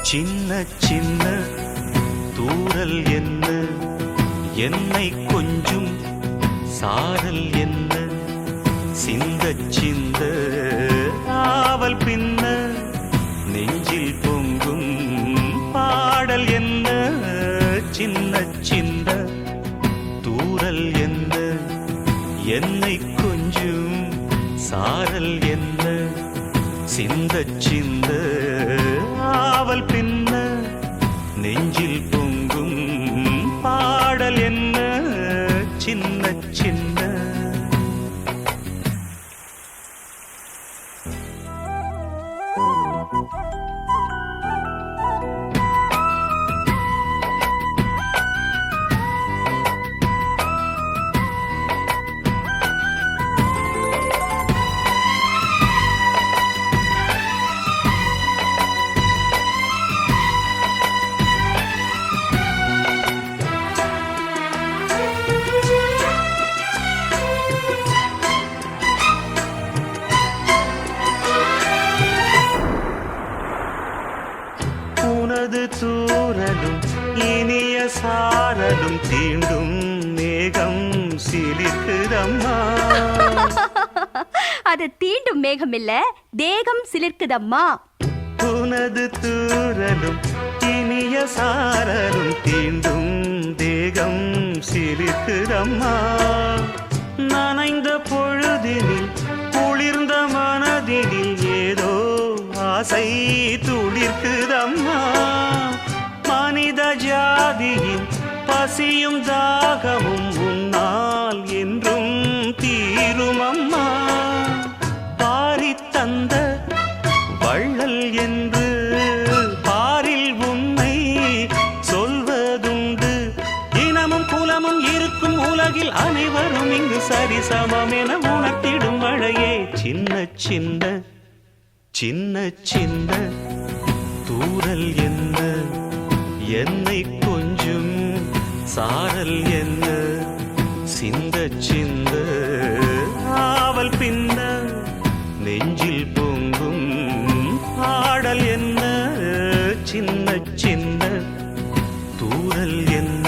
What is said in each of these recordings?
சின்ன சின்ன தூரல் என்ன, என்னை கொஞ்சம் சாரல் என்ன, சிந்த சிந்த ஆவல் பின்ன நெஞ்சில் பொங்கும் பாடல் என்ன. சின்ன சின்ன தூரல் என்ன, என்னை கொஞ்சம் சாரல் என்ன, சிந்த சிந்த ஆவல் பின்ன நெஞ்சில் பொங்கும் பாடல் என்ன. சின்ன சின்ன தூரலும் இனிய சாரலும் தீண்டும் மேகம் சிலிர்க்குதம்மா. அது தீண்டும் மேகம் இல்ல, தேகம் சிலிர்க்குதம்மா. உனது தூரலும் இனிய சாரலும் தீண்டும் தேகம் சிலிர்க்குதம்மா. நனைந்த பொழுதினில் குளிர்ந்த மனதினில் ஏதோ ஆசை துளிர்க்குதம்மா. மனித ஜாதியின் பசியும் தாகமும் உன்னால் என்றும் தீருமம்மா. பாரி தந்த வள்ளல் என்று பாரில் உன்னை சொல்வதுண்டு. இனமும் குலமும் இருக்கும் உலகில் அனைவரும் இங்கு சரிசமம் என உணர்த்திடும் மழையே. சின்ன சின்ன சின்ன சின்ன தூரல் என்ன, என்னை கொஞ்சம் சாரல் என்ன, சிந்த சிந்த ஆவல் பின்ன நெஞ்சில் பொங்கும் பாடல் என்ன. சின்ன சின்ன தூரல் என்ன.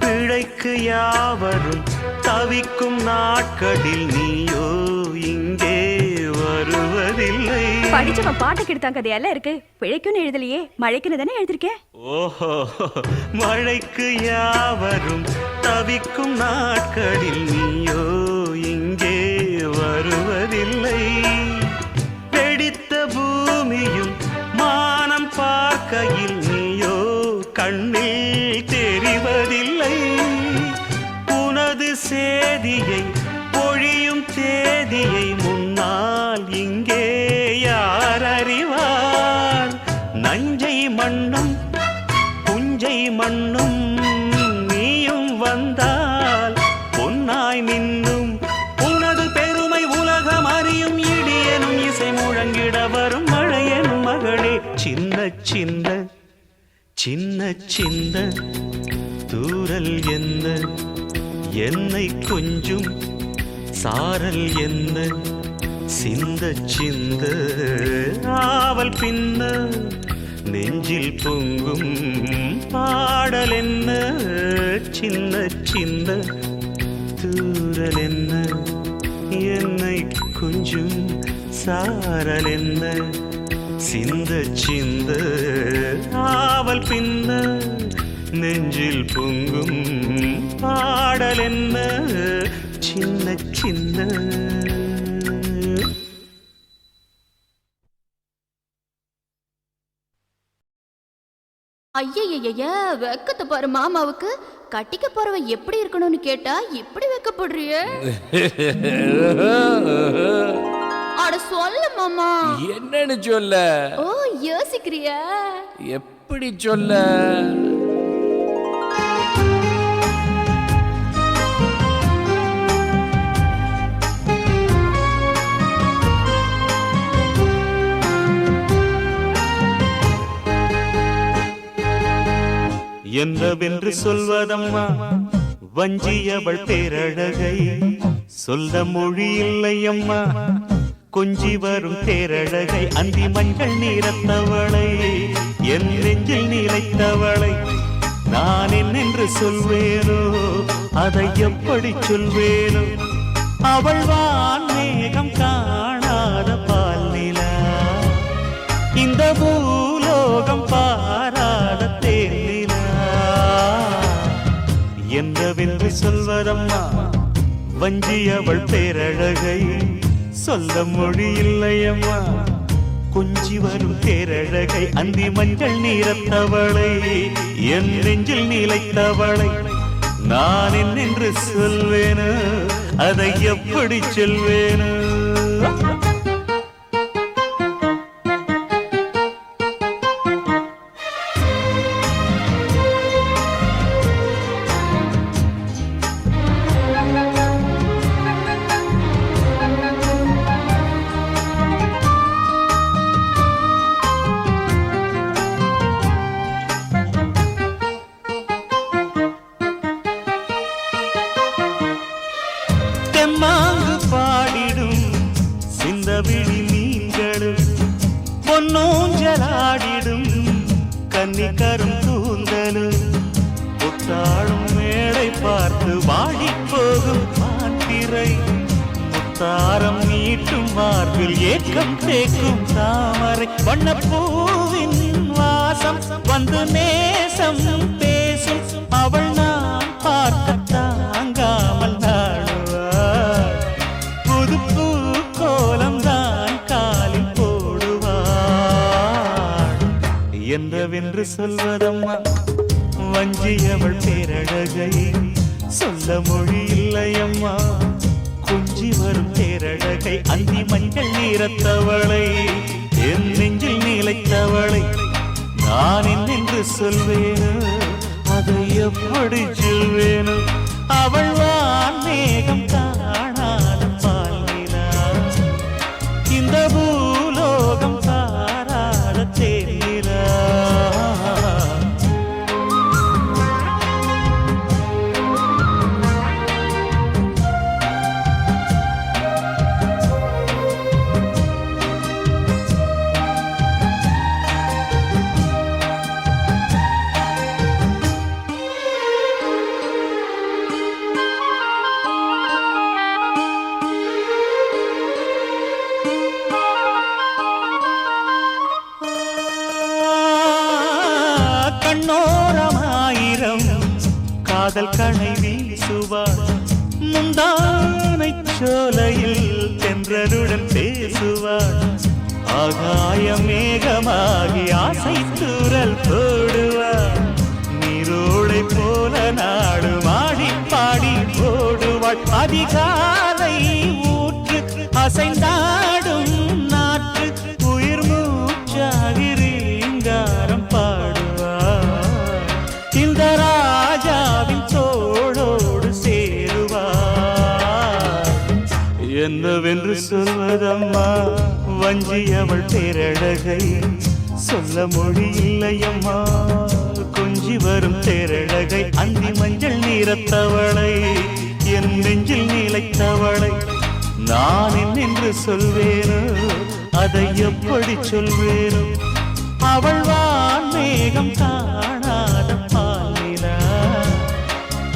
பிழைக்கு யாவரும் தவிக்கும் நாட்களில் நீயோ இங்கே வருவதில்லை. படிச்சவன் பாட்டு கெடுத்தாங்க கதையெல்லாம் இருக்கு. பிழைக்குன்னு எழுதலையே, மழைக்குன்னு தானே எழுதிருக்கேன். ஓஹோ, மழைக்கு யாவரும் தவிக்கும் நாட்களில் நீயோ இங்கே வருவதில்லை. வெடித்த பூமியும் மானம் பார்க்கையில் நீயோ கண்ணில் தெரிவதில்லை. உனது சேதியை பொழியும் தேதியை முன்னால் இங்கே யார் அறிவார். நஞ்சை மண்ணும் புஞ்சை மண்ணும் நீயும் வந்தால் பொன்னாய் மின்னும். உனது பெருமை உலகம் அறியும். இடியனும் இசை முழங்கிட வரும் மழையனும் மகளே. சின்ன சின்ன சின்ன சின்ன தூரல் என்ன, என்னை கொஞ்சம் சாரல் என்ன, சிந்த சிந்த ஆவல் பின்ன நெஞ்சில் பொங்கும் பாடல் என்ன. சின்ன சின்ன தூரல் என்ன, என்னை கொஞ்சம் சாரல் என்ன, சிந்த சிந்த ஆவல் பின்ன நெஞ்சில் பொங்கும் பாடல் என்ன. சின்ன சின்ன ஐயய்ய வெக்கத்தை பாரு மாமாவுக்கு. கட்டிக்க போறவன் எப்படி இருக்கணும்னு கேட்டா இப்படி வெக்கப்படுறிய. அட சொல்லு மாமா. என்னன்னு சொல்ல? ஓ யோசிக்கிறியா? எப்படி சொல்ல? என்னவென்று சொல்வதம்மா வஞ்சியவள் பேரழகை, சொல்ல மொழி இல்லையம்மா கொஞ்சி வரும் பேரழகை. அந்தி மஞ்சள் நீரத்தவளை, என் நெஞ்சில் நிலைத்தவளை நான் என்னென்று சொல்வேனோ, அதை எப்படி சொல்வேனோ. அவள் வான் மேகம் காணாத பால் நிலா, இந்த பூலோகம் பாராத தேனிலா. என்னவென்று சொல்வதம்மா வஞ்சியவள் பேரழகை, சொல்ல மொழி இல்லையம்மா கொஞ்சி வரும் பேரழகை. அந்தி மஞ்சள் நீரத்தவளை, என் நெஞ்சில் நிலைத்தவளை நான் என்னென்று சொல்வேனோ, அதை எப்படி சொல்வேனோ. தெம்மாங்கு பாடிடும் சிந்தவிழி மீன்களும், பொன்னூஞ்சலாடிடும் கன்னிக்கரும் கூந்தலும், புத்தாளும் மேடை பார்த்து வாடி போகும் மாத்திரை, முத்தாரம் நீட்டும் மார்பில் ஏக்கம் தேக்கும் தாமரை, வண்ணப்பூவின் வாசம் வந்து நேசம் பேசும், அவள் நான் பார்க்க தாங்காமல் நாடுவாள், புது பூ கோலம் தான் காலில் போடுவாள். என்னவென்று சொல்வதம்மா வஞ்சியவள் பேரழகை, சொல்ல மொழி இல்லையம்மா கொஞ்சி வரும் பேரழகை. அந்தி மஞ்சள் நீரத்தவளை, என் நெஞ்சில் நிலைத்தவளை நான் என்னென்று சொல்வேனோ, அதை எப்படி சொல்வேனோ. அவள் வான் மேகம் காணாத பால் நிலா, இந்த பூலோகம் பாராத தேனிலா. கண்ணோரமாயிரம் காதல் கணை வீசுவாள், முந்தானை சோலையில் தென்றருடன் பேசுவாள், ஆகாய மேகமாகி ஆசை தூரல் போடுவாள், நீரோடை போல நாடு மாடி பாடி போடுவாள், அதிகாலை ஊற்று அசைந்தாடும் நாற்று உயிர் மூச்சாகி ரீங்காரம் பாடுவாள், இந்த ராஜாவின் தோளோடு சேருவாள். என்னவென்று சொல்வதம்மா வஞ்சியவள் பேரழகை, சொல்ல மொழி இல்லையம்மா கொஞ்சி வரும் பேரழகை. அந்தி மஞ்சள் நீரத்தவளை, என் நெஞ்சில் நிலைத்தவளை நான் என்னென்று சொல்வேனோ, அதை எப்படி சொல்வேனோ. அவள் வான் மேகம் காணாத பால் நிலா,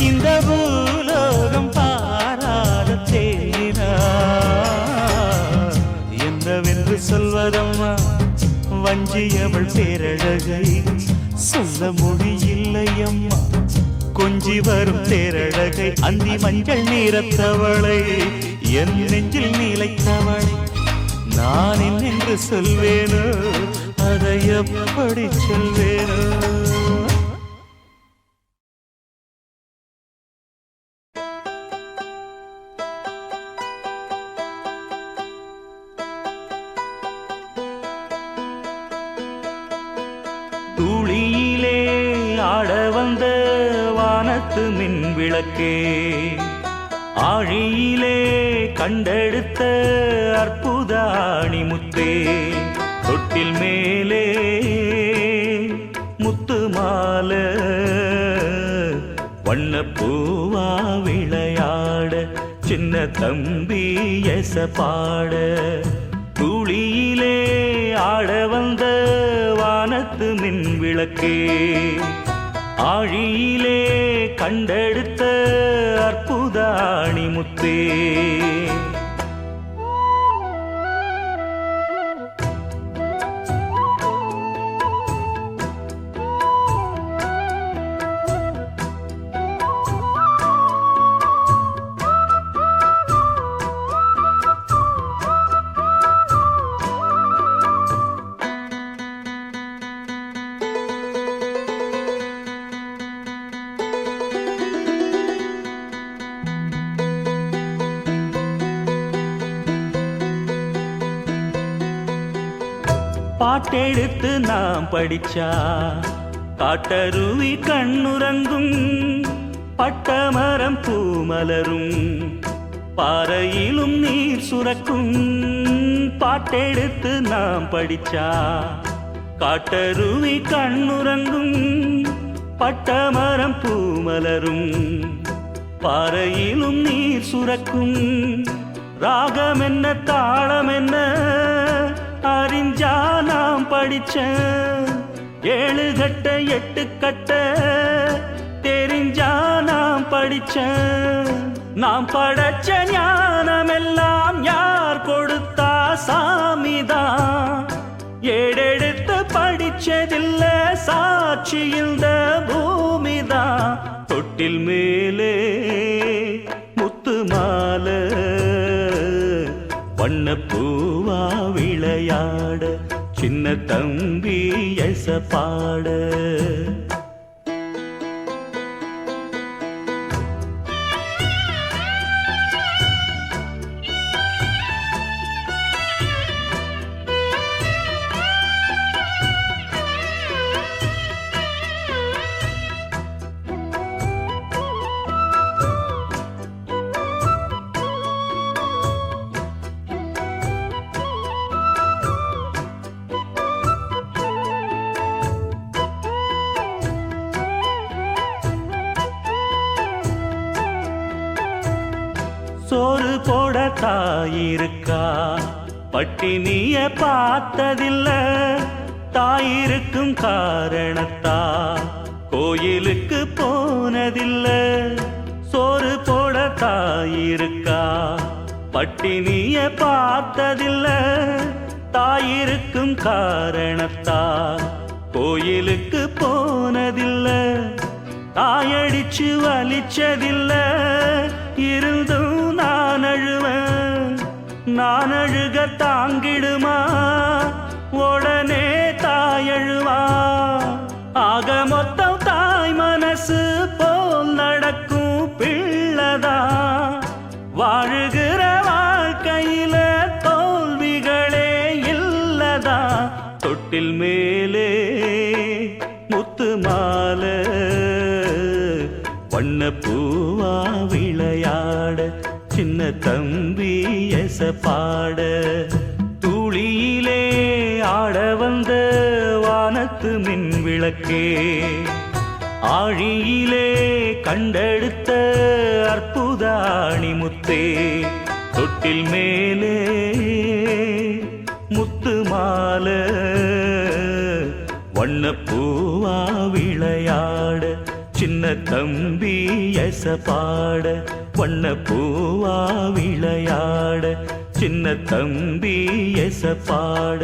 இந்த பூலோகம் பாராத தேனிலா. என்னவென்று சொல்வதம்மா வஞ்சியவள் பேரழகை, சொல்ல மொழி இல்லையம்மா கொஞ்சி வரும் பேரழகை. அந்தி மஞ்சள் நீரத்தவளை, என் நெஞ்சில் நிலைத்தவளை நான் என்னென்று சொல்வேனோ, அதை எப்படி சொல்வேனோ. தூளியிலே ஆட வந்த வானத்து மின் விளக்கே, ஆழியிலே கண்டெடுத்த அற்புத அணிமுத்தே, தொட்டில் மேலே முத்து மாலை வண்ணப்பூவா விளையாட, சின்ன தம்பி எச பாட. தூளியிலே ஆட வந்த வானத்து மின் விளக்கே, ஆழியிலே கண்டெடுத்த அற்புத அணிமுத்தே. பாட்டெடுத்து நாம் படிச்சா காட்டருவி கண்ணுறங்கும், பட்டமரம் பூமலரும், பாறையிலும் நீர் சுரக்கும். பாட்டெடுத்து நாம் படிச்சா காட்டருவி கண்ணுறங்கும், பட்டமரம் பூமலரும், பாறையிலும் நீர் சுரக்கும். ராகம் என்ன தாளம் என்ன அறிஞ்சா நாம் படிச்ச, 7 கட்ட 8 கட்ட தெரிஞ்சா நாம் படிச்ச. நாம் படைச்ச ஞானமெல்லாம் யார் கொடுத்தா? சாமிதான். ஏடெடுத்து படிச்சதில்ல, சாட்சி இந்த பூமிதான். தொட்டில் மேலே முத்து மாலை வண்ணப்பூவா விளையாட, சின்ன தம்பி எச பாட. சோறு போட தாயிருக்கா, பட்டினிய பார்த்ததில்ல. தாயிருக்கும் காரணத்தா கோயிலுக்கு போனதில்ல. சோறு போட தாயிருக்கா, பட்டினிய பார்த்ததில்ல. தாயிருக்கும் காரணத்தா கோயிலுக்கு போனதில்ல. தாயடிச்சு வலிச்சதில்ல, இருந்தும் நான் அழுவேன். நான் அழுக தாங்கிடுமா? உடனே தாயழுவா. ஆக மொத்தம் தாய் மனசு போல் நடக்கும் பிள்ளதா. வாழுகிற வாழ்க்கையில தோல்விகளே இல்லதா. தொட்டில் மேலே முத்து மாலை வண்ணப்பூவா விளையாட, சின்ன தம்பி எச பாட. தூளியிலே ஆட வந்த வானத்து மின் விளக்கே, ஆழியிலே கண்டெடுத்த அற்புத அணிமுத்தே. தொட்டில் மேலே முத்து மாலை வண்ணப்பூவா விளையாட, சின்ன தம்பி எச பாட. வண்ணப்பூவா விளையாட, சின்ன தம்பி எச பாட.